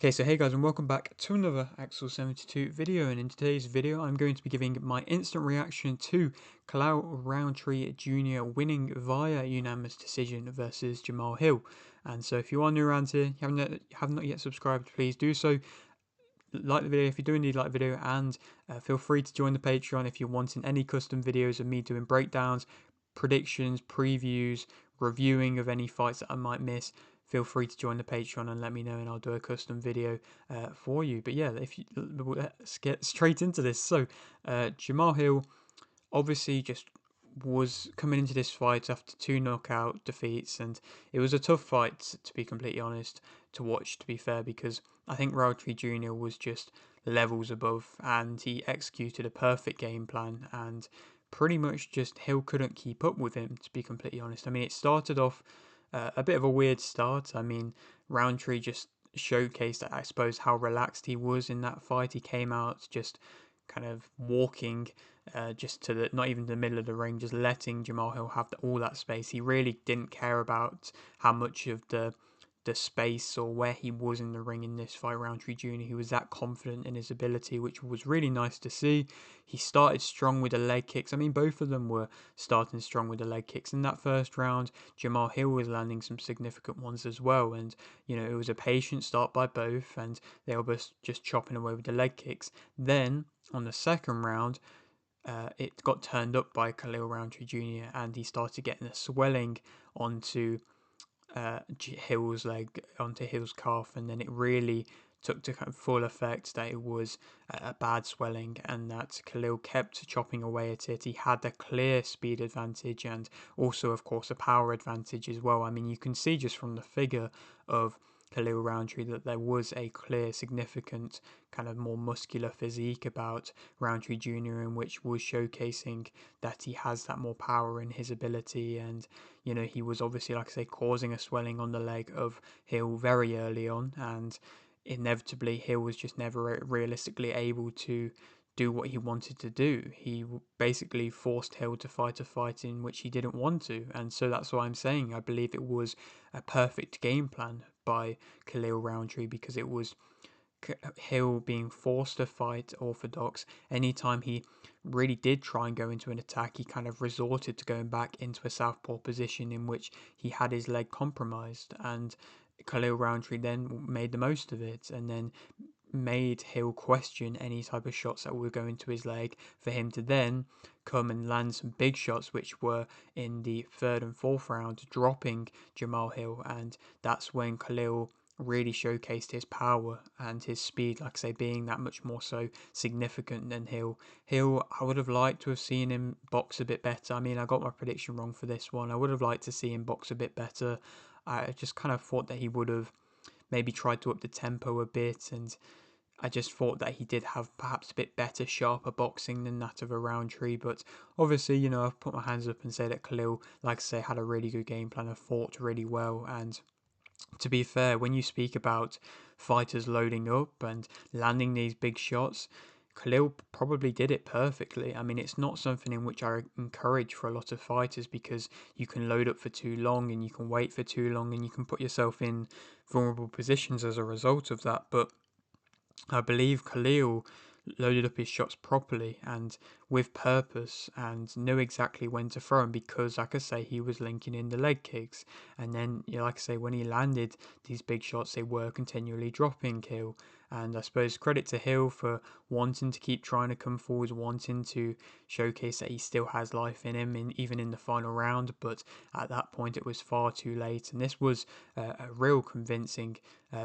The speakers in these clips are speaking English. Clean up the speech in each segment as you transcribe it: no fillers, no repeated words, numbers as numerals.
Okay, so hey guys, and welcome back to another Axel 72 video, and in today's video I'm going to be giving my instant reaction to Khalil Rountree Jr. winning via unanimous decision versus Jamahal Hill. And so if you are new around here, you have not yet subscribed, please do so. Like the video if you do indeed like the video, and feel free to join the Patreon if you're wanting any custom videos of me doing breakdowns, predictions, previews, reviewing of any fights that I might miss. Feel free to join the Patreon and let me know, and I'll do a custom video for you. But yeah, if you, let's get straight into this. So, Jamahal Hill obviously just was coming into this fight after two knockout defeats, and it was a tough fight, to be completely honest, to watch, to be fair, because I think Rountree Jr. was just levels above, and he executed a perfect game plan, and pretty much just Hill couldn't keep up with him, to be completely honest. I mean, it started off a bit of a weird start. I mean, Rountree just showcased, I suppose, how relaxed he was in that fight. He came out just kind of walking just to the, not even the middle of the ring, just letting Jamahal Hill have all that space. He really didn't care about how much of the space or where he was in the ring in this fight. Rountree Jr. He was that confident in his ability, which was really nice to see. He started strong with the leg kicks. I mean, both of them were starting strong with the leg kicks in that first round. Jamahal Hill was landing some significant ones as well, and it was a patient start by both, and they were both just chopping away with the leg kicks. Then on the second round, it got turned up by Khalil Rountree Jr. and he started getting a swelling onto Hill's leg, onto Hill's calf, and then it really took to kind of full effect that it was a bad swelling, and that Khalil kept chopping away at it. He had a clear speed advantage and also, of course, a power advantage as well. I mean, you can see just from the figure of Khalil Rountree that there was a clear, significant, kind of more muscular physique about Rountree Jr., in which was showcasing that he has that more power in his ability. And he was obviously, like I say, causing a swelling on the leg of Hill very early on, and inevitably Hill was just never realistically able to do what he wanted to do. He basically forced Hill to fight a fight in which he didn't want to, and so that's why I'm saying I believe it was a perfect game plan by Khalil Rountree, because it was Hill being forced to fight orthodox. Anytime he really did try and go into an attack, he kind of resorted to going back into a southpaw position in which he had his leg compromised, and Khalil Rountree then made the most of it, and then made Hill question any type of shots that were going to his leg, for him to then come and land some big shots, which were in the third and fourth round, dropping Jamahal Hill. And that's when Khalil really showcased his power and his speed, like I say, being that much more so significant than Hill. Hill, I would have liked to have seen him box a bit better. I mean, I got my prediction wrong for this one. I would have liked to see him box a bit better. I just kind of thought that he would have maybe tried to up the tempo a bit, and I just thought that he did have perhaps a bit better, sharper boxing than that of a Rountree. But obviously, I've put my hands up and say that Khalil, like I say, had a really good game plan and fought really well. And to be fair, when you speak about fighters loading up and landing these big shots, Khalil probably did it perfectly. I mean, it's not something in which I encourage for a lot of fighters, because you can load up for too long and you can wait for too long and you can put yourself in vulnerable positions as a result of that. But I believe Khalil loaded up his shots properly and with purpose, and knew exactly when to throw them, because, like I say, he was linking in the leg kicks. And then, like I say, when he landed these big shots, they were continually dropping Hill. And I suppose credit to Hill for wanting to keep trying to come forward, wanting to showcase that he still has life in him, even in the final round. But at that point, it was far too late. And this was a real convincing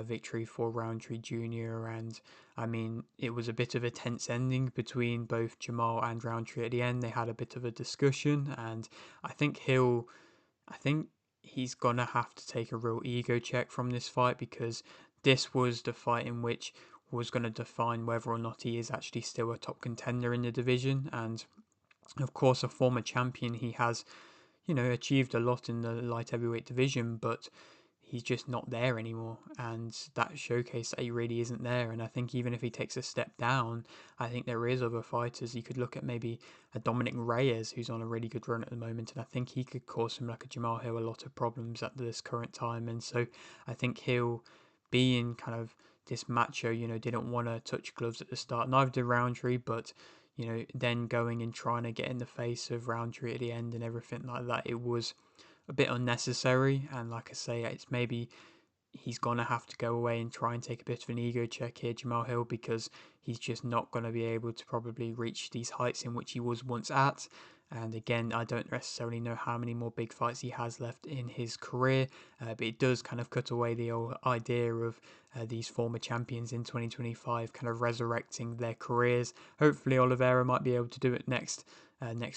victory for Rountree Jr. And I mean, it was a bit of a tense ending between both Jamahal and Rountree at the end. They had a bit of a discussion, and I think I think he's gonna have to take a real ego check from this fight, because this was the fight in which was going to define whether or not he is actually still a top contender in the division. And of course, a former champion, he has, achieved a lot in the light heavyweight division, but he's just not there anymore, and that showcased that he really isn't there. And I think even if he takes a step down, I think there is other fighters. You could look at maybe a Dominic Reyes, who's on a really good run at the moment, and I think he could cause him, like a Jamahal Hill, a lot of problems at this current time. And so I think he'll be in kind of this macho, didn't want to touch gloves at the start. Neither did Rountree, but then going and trying to get in the face of Rountree at the end and everything like that, it was a bit unnecessary. And like I say, it's maybe he's going to have to go away and try and take a bit of an ego check here, Jamahal Hill, because he's just not going to be able to probably reach these heights in which he was once at. And again, I don't necessarily know how many more big fights he has left in his career, but it does kind of cut away the old idea of these former champions in 2025 kind of resurrecting their careers. Hopefully Oliveira might be able to do it next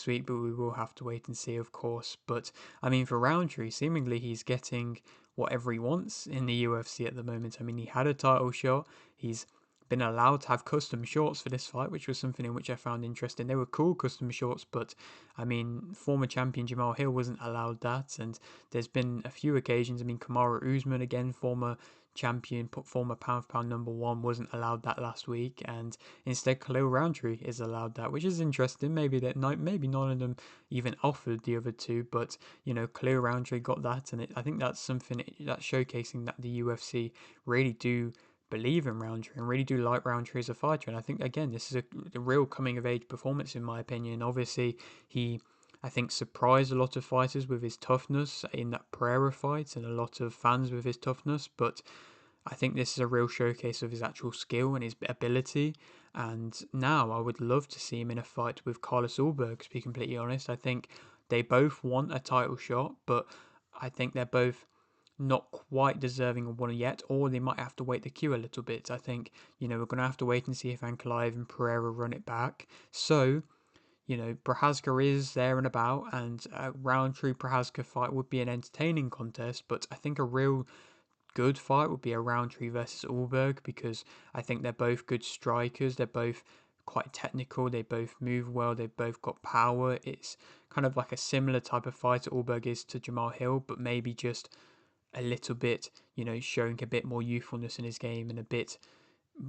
week, but we will have to wait and see, of course. But I mean, for Rountree, seemingly he's getting whatever he wants in the UFC at the moment. I mean, he had a title shot. He's been allowed to have custom shorts for this fight, which was something in which I found interesting. They were cool custom shorts, but I mean, former champion Jamahal Hill wasn't allowed that, and there's been a few occasions. I mean, Kamaru Usman, again, former champion, former pound for pound #1, wasn't allowed that last week, and instead Khalil Rountree is allowed that, which is interesting. Maybe none of them even offered the other two, but Khalil Rountree got that, and I think that's something that's showcasing that the UFC really do believe in Rountree and really do like Rountree as a fighter. And I think, again, this is a real coming of age performance in my opinion. Obviously, he, I think, surprised a lot of fighters with his toughness in that Pereira fight and a lot of fans with his toughness. But I think this is a real showcase of his actual skill and his ability. And now I would love to see him in a fight with Carlos Ulberg, to be completely honest. I think they both want a title shot, but I think they're both not quite deserving of one yet, or they might have to wait the queue a little bit. I think, we're going to have to wait and see if Ankalaev and Pereira run it back. So, Prochazka is there and about, and a Rountree Prochazka fight would be an entertaining contest, but I think a real good fight would be a Rountree versus Ulberg, because I think they're both good strikers. They're both quite technical. They both move well. They've both got power. It's kind of like a similar type of fight Ulberg is to Jamahal Hill, but maybe just a little bit, showing a bit more youthfulness in his game and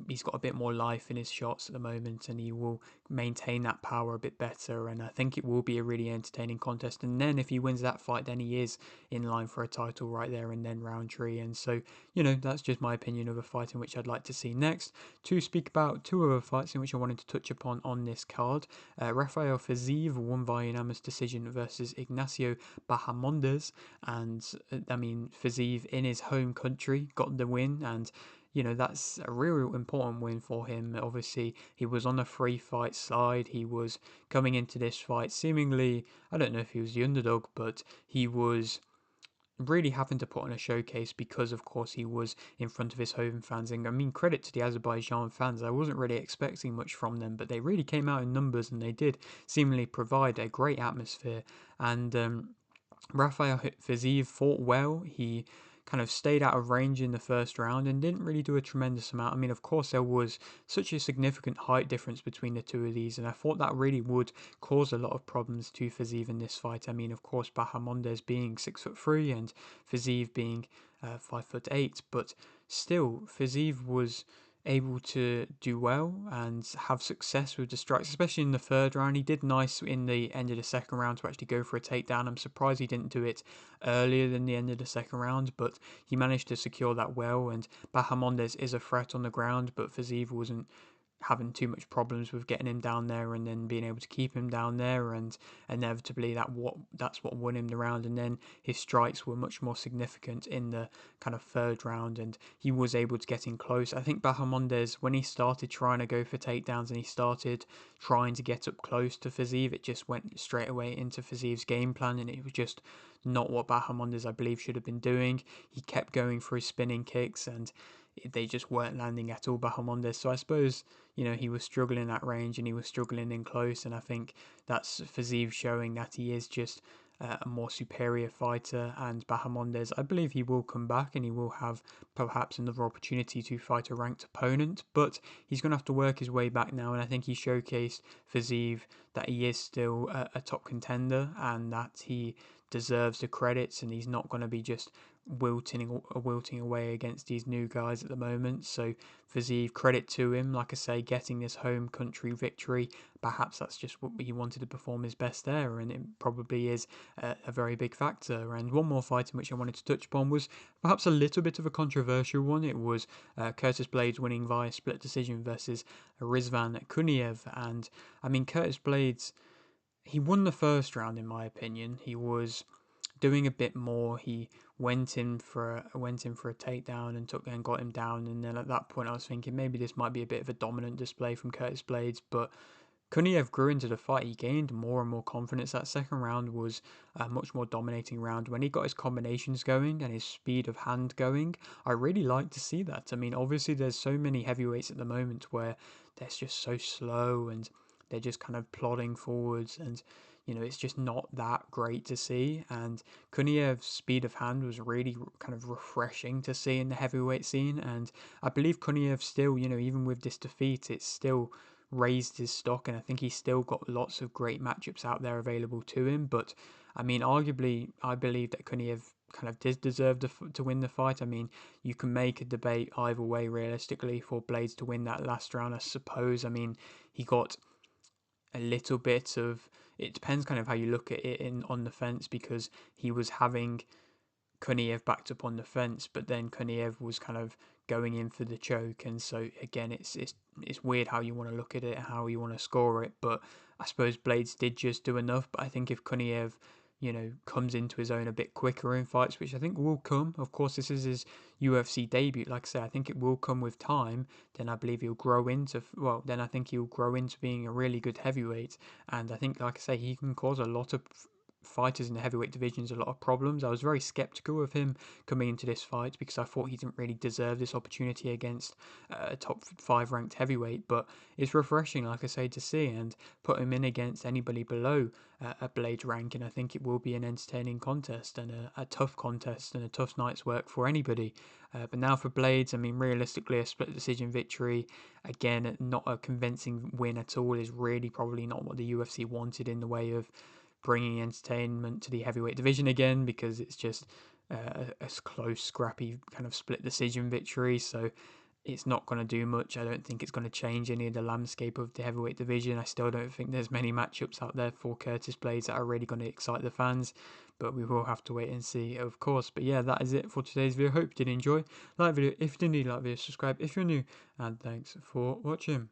he's got a bit more life in his shots at the moment, and he will maintain that power a bit better. And I think it will be a really entertaining contest. And then if he wins that fight, then he is in line for a title right there and then Rountree. And so, that's just my opinion of a fight in which I'd like to see next. To speak about two other fights in which I wanted to touch upon on this card, Rafael Fiziev won via unanimous decision versus Ignacio Bahamondes. And I mean, Fiziev in his home country got the win, and that's a real important win for him. Obviously, he was on a 3-fight slide. He was coming into this fight seemingly, I don't know if he was the underdog, but he was really having to put on a showcase because, of course, he was in front of his home fans. And I mean, credit to the Azerbaijan fans. I wasn't really expecting much from them, but they really came out in numbers, and they did seemingly provide a great atmosphere. And Rafael Fiziev fought well. He kind of stayed out of range in the first round and didn't really do a tremendous amount. I mean, of course, there was such a significant height difference between the two of these, and I thought that really would cause a lot of problems to Fiziev in this fight. I mean, of course, Bahamondes being 6'3" and Fiziev being 5'8", but still, Fiziev was able to do well and have success with the strikes, especially in the third round. He did nice in the end of the second round to actually go for a takedown. I'm surprised he didn't do it earlier than the end of the second round, but he managed to secure that well. And Bahamondes is a threat on the ground, but Fiziev wasn't having too much problems with getting him down there and then being able to keep him down there, and inevitably that's what won him the round. And then his strikes were much more significant in the kind of third round, and he was able to get in close. I think Bahamondes, when he started trying to go for takedowns and he started trying to get up close to Fiziev, it just went straight away into Fiziev's game plan, and it was just not what Bahamondes, I believe, should have been doing. He kept going for his spinning kicks, and they just weren't landing at all, Bahamondes. So I suppose, he was struggling at range and he was struggling in close, and I think that's Fiziev showing that he is just a more superior fighter. And Bahamondes, I believe he will come back and he will have perhaps another opportunity to fight a ranked opponent, but he's going to have to work his way back now. And I think he showcased Fiziev that he is still a top contender and that he deserves the credits, and he's not going to be just wilting away against these new guys at the moment. So Fiziev, credit to him, like I say, getting this home country victory. Perhaps that's just what he wanted to perform his best there, and it probably is a very big factor. And one more fight in which I wanted to touch upon was perhaps a little bit of a controversial one. It was Curtis Blaydes winning via split decision versus Rizvan Kuniev. And I mean, Curtis Blaydes, he won the first round in my opinion. He was doing a bit more. He went in for a takedown and got him down. And then at that point, I was thinking maybe this might be a bit of a dominant display from Curtis Blaydes, but Kuniev grew into the fight. He gained more and more confidence. That second round was a much more dominating round. When he got his combinations going and his speed of hand going, I really like to see that. I mean, obviously, there's so many heavyweights at the moment where they're just so slow and they're just kind of plodding forwards, and it's just not that great to see. And Kuniev's speed of hand was really kind of refreshing to see in the heavyweight scene. And I believe Kuniev still, even with this defeat, it's still raised his stock, and I think he's still got lots of great matchups out there available to him. But I mean, arguably, I believe that Kuniev kind of did deserve to win the fight. I mean, you can make a debate either way realistically for Blaydes to win that last round, I suppose. I mean, he got a little bit of, it depends kind of how you look at it on the fence, because he was having Kuniev backed up on the fence, but then Kuniev was kind of going in for the choke, and so again, it's weird how you want to look at it, how you want to score it. But I suppose Blaydes did just do enough. But I think if Kuniev, comes into his own a bit quicker in fights, which I think will come. Of course, this is his UFC debut. Like I say, I think it will come with time. Then I believe he'll grow into, then I think he'll grow into being a really good heavyweight. And I think, like I say, he can cause a lot of fighters in the heavyweight divisions a lot of problems. I was very skeptical of him coming into this fight because I thought he didn't really deserve this opportunity against a top 5 ranked heavyweight, but it's refreshing, like I say, to see, and put him in against anybody below a Blaydes rank, and I think it will be an entertaining contest and a tough contest and a tough night's work for anybody. But now for Blaydes, I mean, realistically, a split decision victory, again, not a convincing win at all, is really probably not what the UFC wanted in the way of bringing entertainment to the heavyweight division again, because it's just a close, scrappy kind of split decision victory. So it's not going to do much. I don't think it's going to change any of the landscape of the heavyweight division. I still don't think there's many matchups out there for Curtis Blaydes that are really going to excite the fans, but we will have to wait and see, of course. But yeah, that is it for today's video. Hope you did enjoy. Like the video if you did, like the video, subscribe if you're new, and thanks for watching.